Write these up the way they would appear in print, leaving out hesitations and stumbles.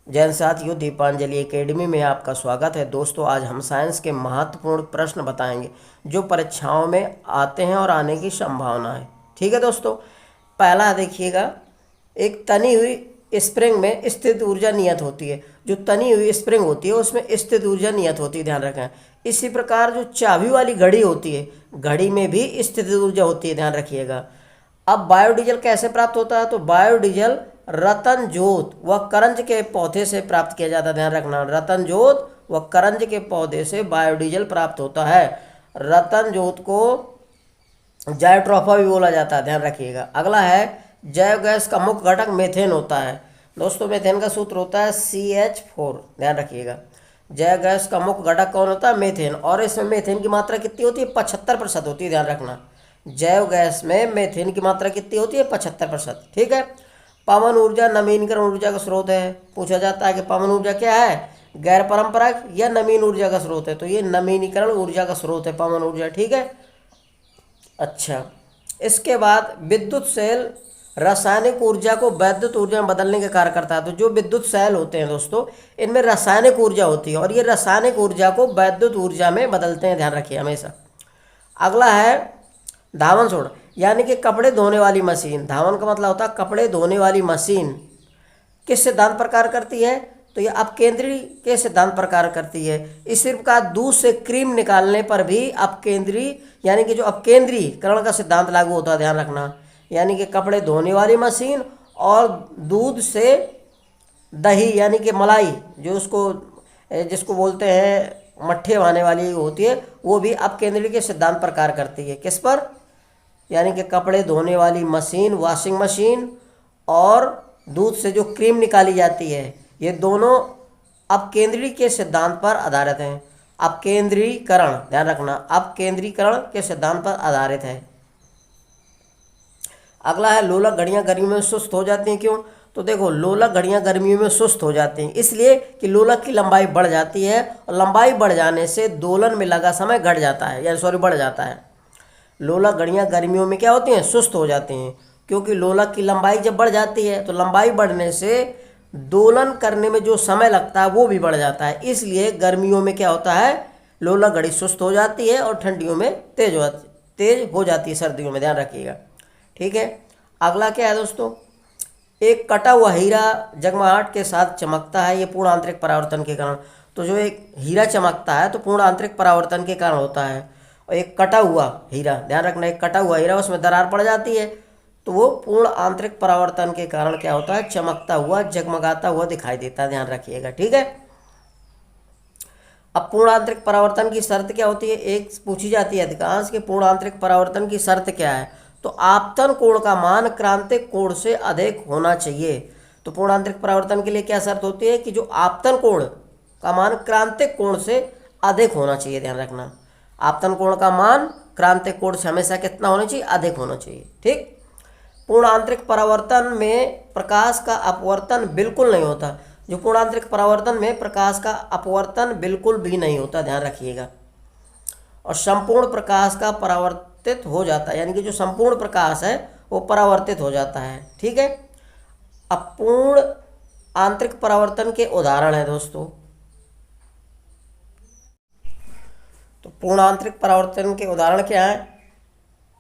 जैन साथियों, दीपांजलि एकेडमी में आपका स्वागत है। दोस्तों, आज हम साइंस के महत्वपूर्ण प्रश्न बताएंगे जो परीक्षाओं में आते हैं और आने की संभावना है। ठीक है दोस्तों, पहला देखिएगा, एक तनी हुई स्प्रिंग में स्थित ऊर्जा नियत होती है। जो तनी हुई स्प्रिंग होती है उसमें स्थित ऊर्जा नियत होती है, ध्यान रखें। इसी प्रकार जो चाबी वाली घड़ी होती है, घड़ी में भी स्थित ऊर्जा होती है, ध्यान रखिएगा। अब बायोडीजल कैसे प्राप्त होता है? तो बायोडीजल रतन जोत व करंज के पौधे से प्राप्त किया जाता है, ध्यान रखना। रतन जोत व करंज के पौधे से बायोडीजल प्राप्त होता है। रतन जोत को जाइट्रोफा भी बोला जाता है, ध्यान रखिएगा। अगला है, जैव गैस का मुख्य घटक मेथेन होता है। दोस्तों, मेथेन का सूत्र होता है CH4, ध्यान रखिएगा। जैव गैस का मुख्य घटक कौन होता है? मेथेन। और इसमें मेथेन की मात्रा कितनी होती है? 75% होती है, ध्यान रखना। जैव गैस में मेथेन की मात्रा कितनी होती है? 75%। ठीक है। पवन ऊर्जा नवीनकरण ऊर्जा का स्रोत है। पूछा जाता है कि पवन ऊर्जा क्या है, गैर परंपरागत या नवीन ऊर्जा का स्रोत है? तो ये नवीनीकरण ऊर्जा का स्रोत है पवन ऊर्जा। ठीक है। अच्छा, इसके बाद विद्युत सेल रासायनिक ऊर्जा को वैद्युत ऊर्जा में बदलने का कार्य करता है। तो जो विद्युत सेल होते हैं दोस्तों, इनमें रासायनिक ऊर्जा होती है और ये रासायनिक ऊर्जा को वैद्युत ऊर्जा में बदलते हैं, ध्यान रखिए हमेशा। अगला है धावन सोडा, यानी कि कपड़े धोने वाली मशीन। धावन का मतलब होता है कपड़े धोने वाली मशीन। किस सिद्धांत पर कार्य करती है? तो ये अपकेंद्री के सिद्धांत पर कार्य करती है। इस प्रकार दूध से क्रीम निकालने पर भी अपकेंद्री, यानी कि जो अपकेंद्रीकरण का सिद्धांत लागू होता है, ध्यान रखना। यानी कि कपड़े धोने वाली मशीन और दूध से दही यानी कि मलाई, जो उसको जिसको बोलते हैं मट्ठे बहाने वाली होती है, वो भी अपकेंद्री के सिद्धांत पर कार्य करती है। किस पर? यानी कि कपड़े धोने वाली मशीन, वॉशिंग मशीन, और दूध से जो क्रीम निकाली जाती है, ये दोनों अपकेंद्री के सिद्धांत पर आधारित हैं। अपकेंद्रीकरण, ध्यान रखना, अपकेंद्रीकरण के सिद्धांत पर आधारित है। अगला है, लोलक घड़ियां गर्मियों में सुस्त हो जाती हैं। क्यों? तो देखो, लोलक घड़ियां गर्मियों में सुस्त हो जाती हैं इसलिए कि लोलक की लंबाई बढ़ जाती है और लंबाई बढ़ जाने से दोलन में लगा समय घट जाता है, या सॉरी बढ़ जाता है। लोलक घड़ियां गर्मियों में क्या होती हैं? सुस्त हो जाती हैं, क्योंकि लोलक की लंबाई जब बढ़ जाती है तो लंबाई बढ़ने से दोलन करने में जो समय लगता है वो भी बढ़ जाता है। इसलिए गर्मियों में क्या होता है, लोलक घड़ी सुस्त हो जाती है और ठंडियों में तेज हो जाती है, सर्दियों में, ध्यान रखिएगा। ठीक है। अगला क्या है दोस्तों, एक कटा हुआ हीरा जगमगाहट के साथ चमकता है, ये पूर्ण आंतरिक परावर्तन के कारण। तो जो एक हीरा चमकता है तो पूर्ण आंतरिक परावर्तन के कारण होता है। और एक कटा हुआ हीरा, ध्यान रखना, एक कटा हुआ हीरा, उसमें दरार पड़ जाती है तो वो पूर्ण आंतरिक परावर्तन के कारण क्या होता है? चमकता हुआ, जगमगाता हुआ दिखाई देता है, ध्यान रखिएगा। ठीक है। अब पूर्ण आंतरिक परावर्तन की शर्त क्या होती है? एक पूछी जाती है अधिकांश कि पूर्ण आंतरिक परावर्तन की शर्त क्या है? तो आपतन कोण का मान क्रांतिक कोण से अधिक होना चाहिए। तो पूर्ण आंतरिक परावर्तन के लिए क्या शर्त होती है? कि जो आपतन कोण का मान क्रांतिक कोण से अधिक होना चाहिए, ध्यान रखना। आपतन कोण का मान क्रांतिक कोण से हमेशा कितना होना चाहिए? अधिक होना चाहिए। ठीक। पूर्ण आंतरिक परावर्तन में प्रकाश का अपवर्तन बिल्कुल नहीं होता। जो पूर्ण आंतरिक परावर्तन में प्रकाश का अपवर्तन बिल्कुल भी नहीं होता, ध्यान रखिएगा। और संपूर्ण प्रकाश का परावर्तित हो जाता है, यानी कि जो संपूर्ण प्रकाश है वो परावर्तित हो जाता है। ठीक है। अपूर्ण आंतरिक परावर्तन के उदाहरण है दोस्तों। तो पूर्ण आंतरिक परावर्तन के उदाहरण क्या है?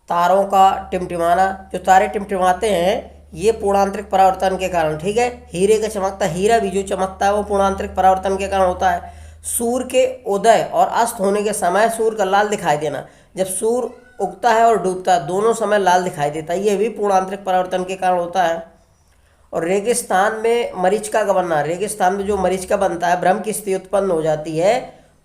तारों का टिमटिमाना, जो तारे टिमटिमाते हैं ये पूर्ण आंतरिक परावर्तन के कारण। ठीक है। हीरे का चमकता, हीरा भी जो चमकता है वो पूर्ण आंतरिक परावर्तन के कारण होता है। सूर्य के उदय और अस्त होने के समय सूर्य का लाल दिखाई देना, जब सूर्य उगता है और डूबता है दोनों समय लाल दिखाई देता है, ये भी पूर्ण आंतरिक परावर्तन के कारण होता है। और रेगिस्तान में मरीचिका का बनना, रेगिस्तान में जो मरीचिका बनता है, ब्रह्म की स्थिति उत्पन्न हो जाती है,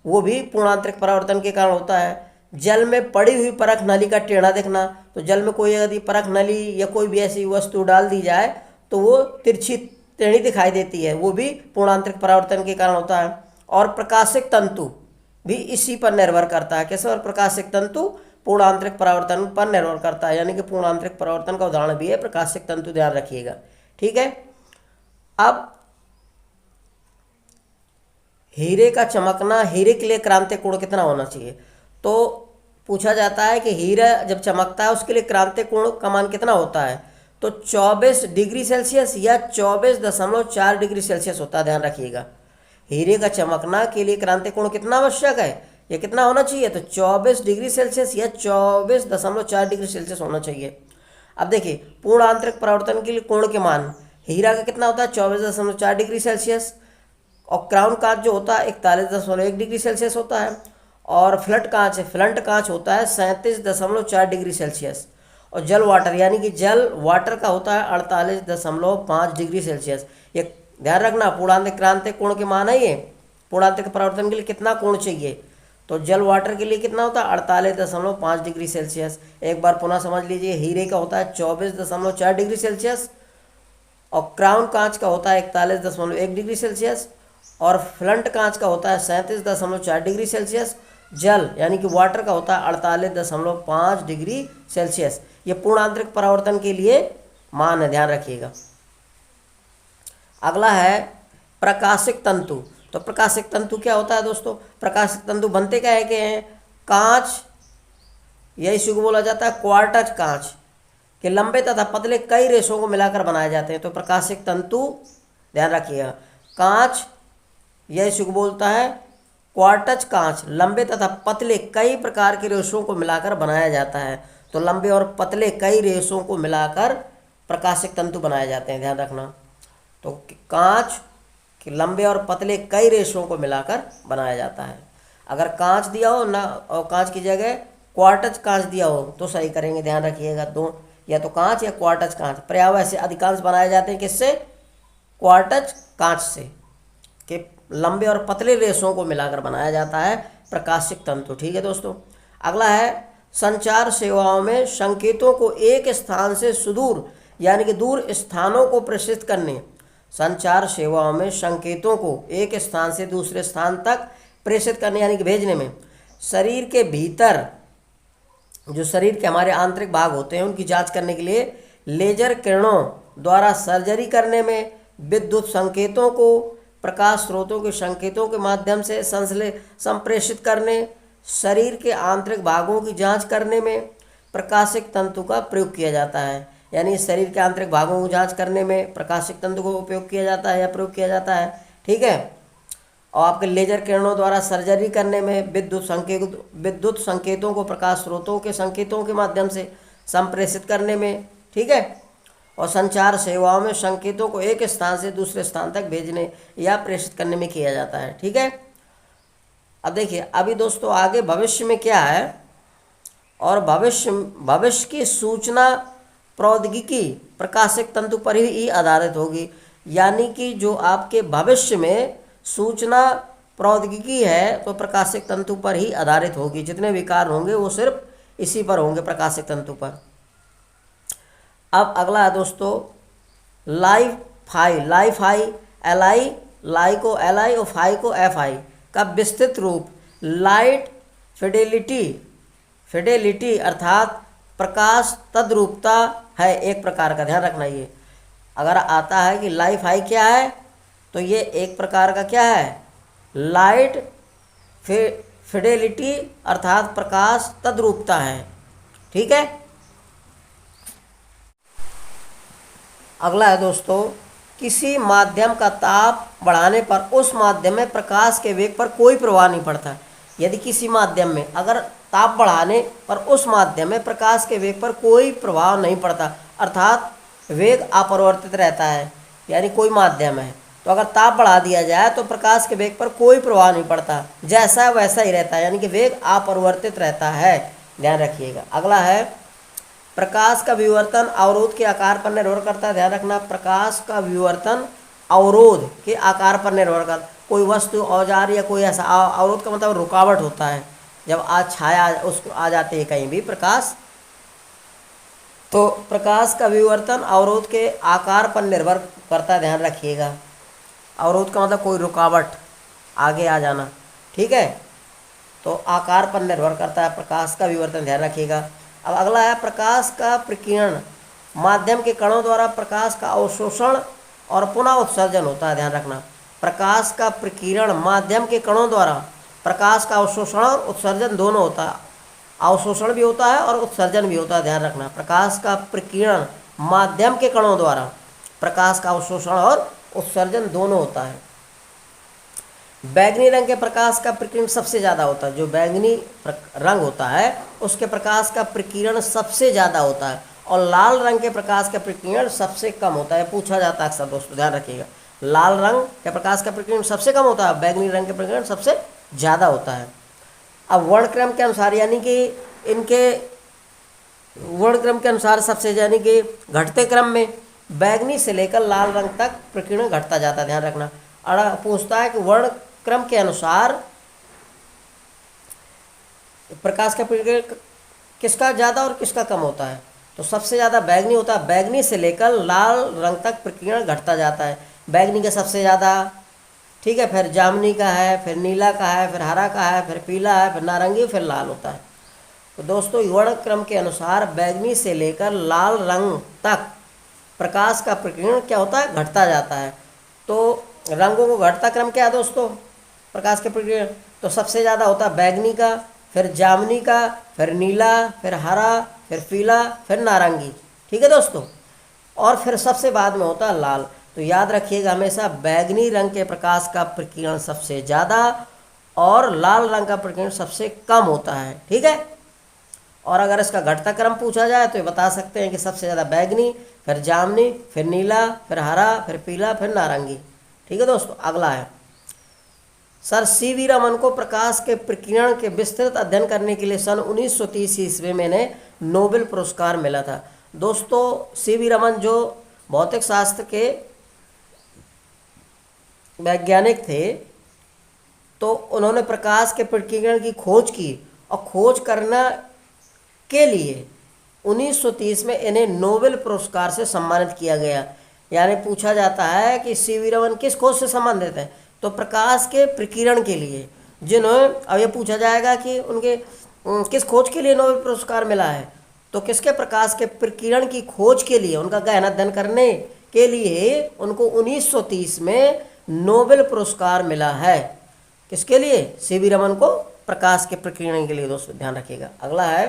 वो भी पूर्ण आंतरिक परावर्तन के कारण होता है। जल में पड़ी हुई परख नली का टेढ़ा दिखना, तो जल में कोई यदि परख नली या कोई भी ऐसी वस्तु डाल दी जाए तो वो तिरछी टेढ़ी दिखाई देती है, वो भी पूर्ण आंतरिक परावर्तन के कारण होता है। और प्रकाशिक तंतु भी इसी पर निर्भर करता है। कैसे? और प्रकाशिक तंतु पूर्ण आंतरिक परावर्तन पर निर्भर करता है, यानी कि पूर्ण आंतरिक परावर्तन का उदाहरण भी है प्रकाशिक तंतु, ध्यान रखिएगा। ठीक है। अब हीरे का चमकना, हीरे के लिए क्रांतिक कोण कितना होना चाहिए? तो पूछा जाता है कि हीरा जब चमकता है उसके लिए क्रांतिक कोण का मान कितना होता है? तो 24 डिग्री सेल्सियस या 24.4 डिग्री सेल्सियस होता है, ध्यान रखिएगा। हीरे का चमकना के लिए क्रांति कोण कितना आवश्यक है, ये कितना होना चाहिए, तो 24 डिग्री सेल्सियस या 24.4 डिग्री सेल्सियस होना चाहिए। अब देखिए पूर्ण आंतरिक परावर्तन के लिए कोण के मान, हीरा का कितना होता है 24.4 डिग्री सेल्सियस, और क्राउन कांच जो होता है 41.1 डिग्री सेल्सियस होता है, और फ्लट कांच होता है 37.4 डिग्री सेल्सियस, और जल वाटर यानी कि जल वाटर का होता है 48.5 डिग्री सेल्सियस। ये ध्यान रखना, पूर्णांतरिक क्रांतिक कोण के मान है ये। पूर्णांतरिक परावर्तन के लिए कितना कोण चाहिए, तो जल वाटर के लिए कितना होता है 48.5 डिग्री सेल्सियस। एक बार पुनः समझ लीजिए, हीरे का होता है 24.4 डिग्री सेल्सियस, और क्राउन कांच का होता है 41.1 डिग्री सेल्सियस, और फ्लंट कांच का होता है 37.4 डिग्री सेल्सियस, जल यानी कि वाटर का होता है 48.5 डिग्री सेल्सियस। ये पूर्ण आंतरिक परावर्तन के लिए मान है, ध्यान रखिएगा। अगला है प्रकाशिक तंतु। तो प्रकाशिक तंतु क्या होता है दोस्तों, प्रकाशिक तंतु बनते क्या है कि कांच, यही इसी को बोला जाता है क्वार्टज कांच के लंबे तथा पतले कई रेशों को मिलाकर बनाए जाते हैं। तो प्रकाशिक तंतु, ध्यान रखिएगा, कांच, यह इसी को बोलता है क्वार्टज कांच, लंबे तथा पतले कई प्रकार के रेशों को मिलाकर बनाया जाता है। तो लंबे और पतले कई रेशों को मिलाकर प्रकाशिक तंतु बनाए जाते हैं, ध्यान रखना। तो कांच के लंबे और पतले कई रेशों को मिलाकर बनाया जाता है। अगर कांच दिया हो ना, और कांच की जगह क्वार्टज कांच दिया हो तो सही करेंगे, ध्यान रखिएगा। दो, या तो कांच या क्वार्टज कांच। पर्यावरण से अधिकांश बनाए जाते हैं किससे, क्वार्टज कांच से, कि लंबे और पतले रेशों को मिलाकर बनाया जाता है प्रकाशिक तंतु। ठीक है दोस्तों। अगला है संचार सेवाओं में संकेतों को एक स्थान से सुदूर यानी कि दूर स्थानों को प्रेषित करने, संचार सेवाओं में संकेतों को एक स्थान से दूसरे स्थान तक प्रेषित करने यानी कि भेजने में, शरीर के भीतर जो शरीर के हमारे आंतरिक भाग होते हैं उनकी जांच करने के लिए, लेजर किरणों द्वारा सर्जरी करने में, विद्युत संकेतों को प्रकाश स्रोतों के संकेतों के माध्यम से संप्रेषित करने, शरीर के आंतरिक भागों की जांच करने में प्रकाशिक तंतु का प्रयोग किया जाता है। यानी शरीर के आंतरिक भागों को जांच करने में प्रकाशिक तंतु को उपयोग किया जाता है या प्रयोग किया जाता है। ठीक है। और आपके लेजर किरणों द्वारा सर्जरी करने में, विद्युत संकेतों को प्रकाश स्रोतों के संकेतों के माध्यम से संप्रेषित करने में। ठीक है। और संचार सेवाओं में संकेतों को एक स्थान से दूसरे स्थान तक भेजने या प्रेषित करने में किया जाता है। ठीक है। अब देखिए अभी दोस्तों आगे भविष्य में क्या है, और भविष्य की सूचना प्रौद्योगिकी प्रकाशिक तंतु पर ही आधारित होगी। यानी कि जो आपके भविष्य में सूचना प्रौद्योगिकी है तो प्रकाशिक तंतु पर ही आधारित होगी। जितने भी कार्य होंगे वो सिर्फ इसी पर होंगे, प्रकाशिक तंतु पर। अब अगला है दोस्तों लाइफ आई, एल आई, लाई को एल आई और फाई को एफ आई का विस्तृत रूप लाइट फिडेलिटी अर्थात प्रकाश तद्रूपता है एक प्रकार का। ध्यान रखना, ये अगर आता है कि लाइफ आई क्या है तो ये एक प्रकार का क्या है, लाइट फिडेलिटी अर्थात प्रकाश तद्रूपता है। ठीक है। अगला है दोस्तों किसी माध्यम का ताप बढ़ाने पर उस माध्यम में प्रकाश के वेग पर कोई प्रभाव नहीं पड़ता। यदि किसी माध्यम में अगर ताप बढ़ाने पर उस माध्यम में प्रकाश के वेग पर कोई प्रभाव नहीं पड़ता, अर्थात वेग अपरिवर्तित रहता है, यानी कोई माध्यम है तो अगर ताप बढ़ा दिया जाए तो प्रकाश के वेग पर कोई प्रभाव नहीं पड़ता, जैसा वैसा ही रहता है, यानी कि वेग अपरिवर्तित रहता है। ध्यान रखिएगा। अगला है प्रकाश का विवर्तन अवरोध के आकार पर निर्भर करता है। ध्यान रखना, प्रकाश का विवर्तन अवरोध के आकार पर निर्भर करता है। कोई वस्तु, औजार या कोई ऐसा, अवरोध का मतलब रुकावट होता है, जब आज छाया उसको आ जाते हैं कहीं भी प्रकाश, तो प्रकाश का विवर्तन अवरोध के आकार पर निर्भर करता है। ध्यान रखिएगा। अवरोध का मतलब कोई रुकावट, आगे आ जाना। ठीक है। तो आकार पर निर्भर करता है प्रकाश का विवर्तन, ध्यान रखिएगा। अब अगला है प्रकाश का प्रकीर्णन, माध्यम के कणों द्वारा प्रकाश का अवशोषण और पुनः उत्सर्जन होता है। ध्यान रखना, प्रकाश का प्रकीर्णन माध्यम के कणों द्वारा प्रकाश का अवशोषण और उत्सर्जन दोनों होता है। अवशोषण भी होता है और उत्सर्जन भी होता है। ध्यान रखना, प्रकाश का प्रकीर्णन माध्यम के कणों द्वारा प्रकाश का अवशोषण और उत्सर्जन दोनों होता है। बैंगनी रंग के प्रकाश का प्रकीर्णन सबसे ज़्यादा होता है। जो बैंगनी रंग होता है उसके प्रकाश का प्रकीर्णन सबसे ज़्यादा होता है, और लाल रंग के प्रकाश का प्रकीर्णन सबसे कम होता है। पूछा जाता है अक्सर दोस्तों, ध्यान रखिएगा। लाल रंग के प्रकाश का प्रकीर्णन सबसे कम होता है, बैंगनी रंग के प्रकीर्णन सबसे ज़्यादा होता है। अब वर्णक्रम के अनुसार, यानी कि इनके वर्णक्रम के अनुसार सबसे, यानी कि घटते क्रम में बैंगनी से लेकर लाल रंग तक प्रकीर्णन घटता जाता है। ध्यान रखना। और पूछता है कि वर्णक्रम के अनुसार प्रकाश का प्रकीर्णन किसका ज़्यादा और किसका कम होता है, तो सबसे ज़्यादा बैंगनी होता है। बैंगनी से लेकर लाल रंग तक प्रकीर्णन घटता जाता है। बैंगनी का सबसे ज़्यादा, ठीक है, फिर जामुनी का है, फिर नीला का है, फिर हरा का है, फिर पीला है, फिर नारंगी, फिर लाल होता है। तो दोस्तों वर्णक्रम के अनुसार बैंगनी से लेकर लाल रंग तक प्रकाश का प्रकीर्णन क्या होता है, घटता जाता है। तो रंगों को घटता क्रम क्या है दोस्तों प्रकाश के प्रकीर्णन, तो सबसे ज़्यादा होता है बैंगनी का, फिर जामुनी का, फिर नीला, फिर हरा, फिर पीला, फिर नारंगी। ठीक है दोस्तों, और फिर सबसे बाद में होता है लाल। तो याद रखिएगा हमेशा बैंगनी रंग के प्रकाश का प्रकीर्णन सबसे ज़्यादा और लाल रंग का प्रकीर्णन सबसे कम होता है। ठीक है, और अगर इसका घटता क्रम पूछा जाए तो ये बता सकते हैं कि सबसे ज़्यादा बैंगनी, फिर जामुनी, फिर नीला, फिर हरा, फिर पीला, फिर नारंगी। ठीक है दोस्तों, अगला है सर सी.वी. रमन को प्रकाश के प्रकीर्णन के विस्तृत अध्ययन करने के लिए सन 1930 ईस्वी में इन्हें नोबेल पुरस्कार मिला था। दोस्तों सी.वी. रमन जो भौतिक शास्त्र के वैज्ञानिक थे, तो उन्होंने प्रकाश के प्रकीर्णन की खोज की, और खोज करना के लिए 1930 में इन्हें नोबेल पुरस्कार से सम्मानित किया गया। यानी पूछा जाता है कि सी.वी. रमन किस खोज से संबंधित है, तो प्रकाश के प्रकीर्णन के लिए। जिन्होंने, अब ये पूछा जाएगा कि उनके किस खोज के लिए नोबेल पुरस्कार मिला है, तो किसके, प्रकाश के प्रकीर्णन की खोज के लिए, उनका गहन अध्ययन करने के लिए उनको 1930 में नोबेल पुरस्कार मिला है। किसके लिए, सी.वी. रमन को प्रकाश के प्रकीर्णन के लिए। दोस्तों ध्यान रखिएगा। अगला है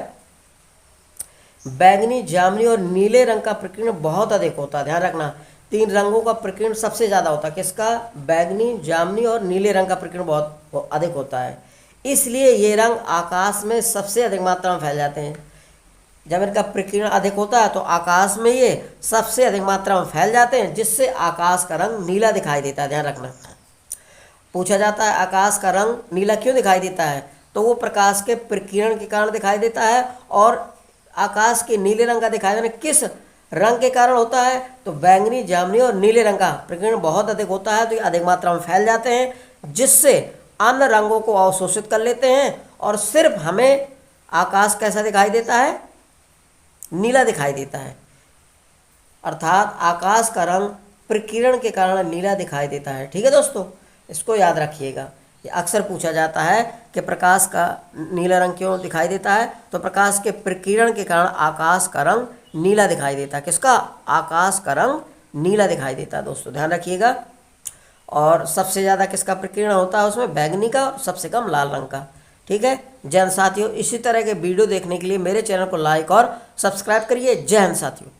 बैंगनी, जामुनी और नीले रंग का प्रकीर्णन बहुत अधिक होता है। ध्यान रखना, तीन रंगों का प्रकीर्णन सबसे ज़्यादा होता है। किसका, बैंगनी, जामुनी और नीले रंग का प्रकीर्णन बहुत अधिक होता है। इसलिए ये रंग आकाश में सबसे अधिक मात्रा में फैल जाते हैं। जब इनका प्रकीर्णन अधिक होता है तो आकाश में ये सबसे अधिक मात्रा में फैल जाते हैं, जिससे आकाश का रंग नीला दिखाई देता है। ध्यान रखना, पूछा जाता है आकाश का रंग नीला क्यों दिखाई देता है, तो वो प्रकाश के प्रकीर्णन के कारण दिखाई देता है। और आकाश के नीले रंग का दिखाई देना किस रंग के कारण होता है, तो बैंगनी, जामुनी और नीले रंग का प्रकीर्णन बहुत अधिक होता है, तो ये अधिक मात्रा में फैल जाते हैं, जिससे अन्य रंगों को अवशोषित कर लेते हैं, और सिर्फ हमें आकाश कैसा दिखाई देता है, नीला दिखाई देता है। अर्थात आकाश का रंग प्रकीर्णन के कारण नीला दिखाई देता है। ठीक है दोस्तों, इसको याद रखिएगा। ये अक्सर पूछा जाता है कि प्रकाश का नीला रंग क्यों दिखाई देता है, तो प्रकाश के प्रकीर्णन के कारण आकाश का रंग नीला दिखाई देता है। किसका, आकाश का रंग नीला दिखाई देता है। दोस्तों ध्यान रखिएगा। और सबसे ज़्यादा किसका प्रकीर्णन होता है, उसमें बैंगनी का, सबसे कम लाल रंग का। ठीक है जय हिंद साथियों, इसी तरह के वीडियो देखने के लिए मेरे चैनल को लाइक और सब्सक्राइब करिए। जय हिंद साथियों।